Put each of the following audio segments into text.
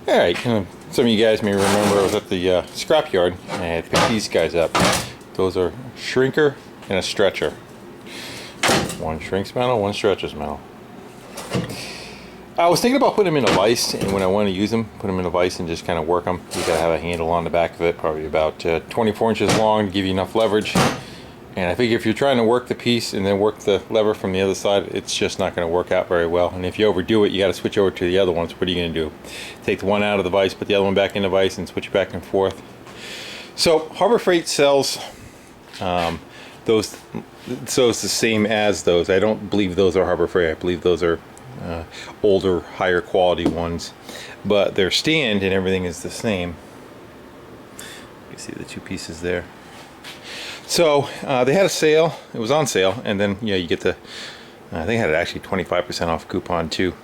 Alright, some of you guys may remember I was at the scrapyard and I had picked these guys up. Those are shrinker and a stretcher. One shrinks metal, one stretches metal. I was thinking about putting them in a vise, and when I want to use them, put them in a vise and just kind of work them. You gotta have a handle on the back of it, probably about 24 inches long to give you enough leverage. And I figure if you're trying to work the piece and then work the lever from the other side, it's just not going to work out very well. And if you overdo it, you got to switch over to the other ones. What are you going to do? Take the one out of the vise, put the other one back in the vise, and switch back and forth. So Harbor Freight sells those. So it's the same as those. I don't believe those are Harbor Freight. I believe those are older, higher quality ones. But their stand and everything is the same. You see the two pieces there. So they had a sale. It was on sale, and then you get the I think I had it actually 25% off coupon too,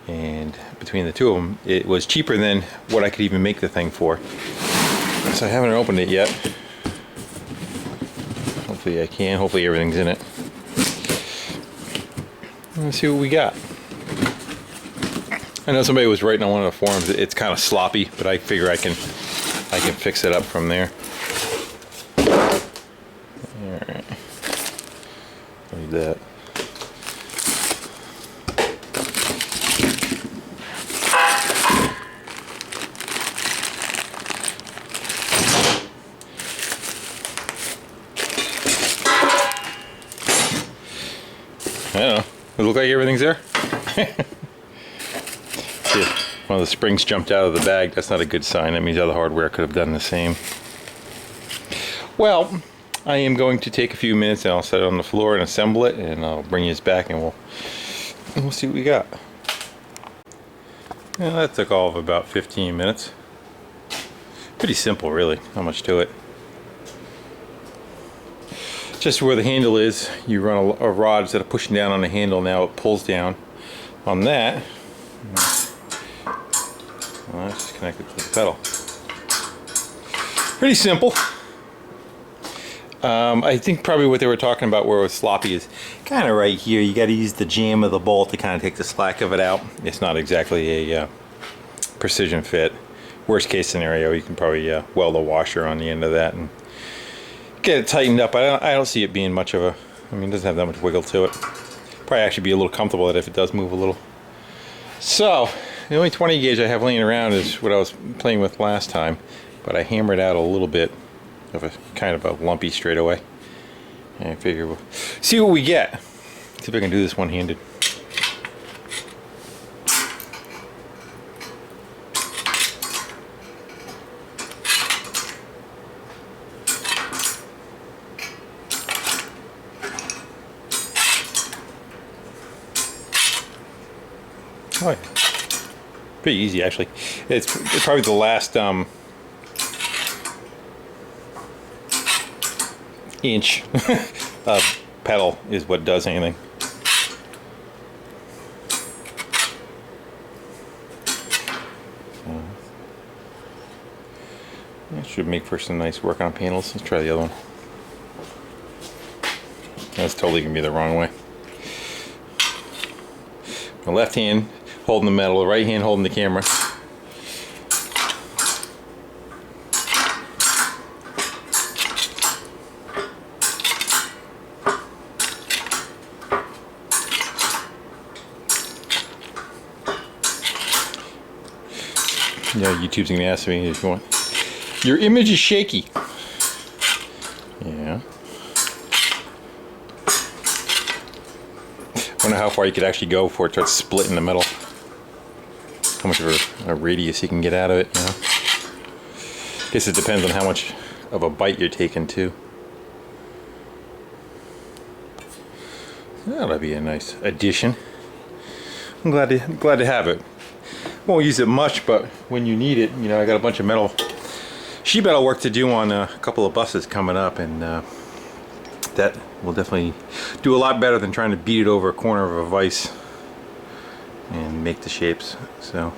and between the two of them it was cheaper than what I could even make the thing for. So I haven't opened it yet. Hopefully I can. Hopefully everything's in it. Let's see what we got. I know somebody was writing on one of the forums it's kind of sloppy, but I figure I can fix it up from there. Alright, leave that. I don't know, does it look like everything's there? See, if one of the springs jumped out of the bag, that's not a good sign. That means other hardware could have done the same. Well, I am going to take a few minutes and I'll set it on the floor and assemble it, and I'll bring you this back and we'll see what we got. Well, that took all of about 15 minutes. Pretty simple, really. Not much to it. Just where the handle is, you run a rod instead of pushing down on the handle. Now it pulls down on that. Well, that's just connected to the pedal. Pretty simple. I think probably what they were talking about where it was sloppy is kind of right here. You got to use the jam of the bolt to kind of take the slack of it out. It's not exactly a precision fit. Worst case scenario, you can probably weld a washer on the end of that and get it tightened up. I don't see it being much of a, I mean, it doesn't have that much wiggle to it. Probably actually be a little comfortable if it does move a little. So the only 20 gauge I have laying around is what I was playing with last time, but I hammered out a little bit of a kind of a lumpy straightaway. And I figure we'll see what we get. See if I can do this one-handed. Oh yeah. Pretty easy actually. It's probably the last inch of pedal is what does anything. So, that should make for some nice work on panels. Let's try the other one. That's totally gonna be the wrong way. My left hand holding the metal, the right hand holding the camera. Yeah, YouTube's gonna ask me if you want. Your image is shaky. Yeah. I wonder how far you could actually go before it starts splitting the metal. How much of a radius you can get out of it, you know? Guess it depends on how much of a bite you're taking too. That'll be a nice addition. I'm glad to have it. Won't use it much, but when you need it, you know, I got a bunch of sheet metal work to do on a couple of buses coming up, and that will definitely do a lot better than trying to beat it over a corner of a vise and make the shapes. So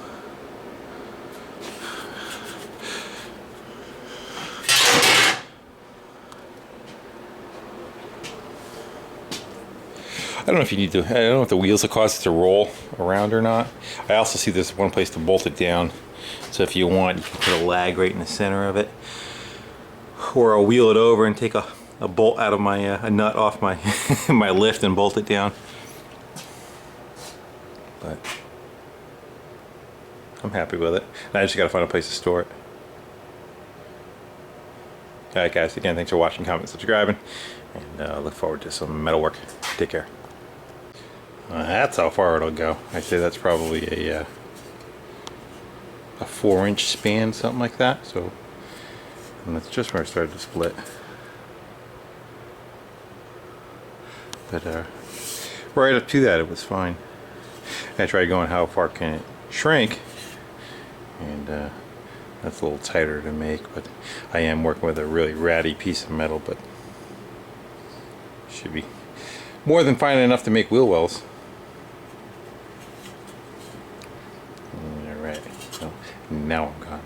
I don't know if you need to, I don't know if the wheels will cause it to roll around or not. I also see there's one place to bolt it down. So if you want, you can put a lag right in the center of it. Or I'll wheel it over and take a bolt out of my, a nut off my, my lift and bolt it down. But I'm happy with it. And I just gotta find a place to store it. Alright guys, again, thanks for watching, commenting, subscribing, and look forward to some metal work. Take care. That's how far it'll go. I'd say that's probably a 4-inch span, something like that. So, and that's just where I started to split. But right up to that, it was fine. I tried going how far can it shrink, and that's a little tighter to make, but I am working with a really ratty piece of metal, but should be more than fine enough to make wheel wells. Alright, so now I'm gone.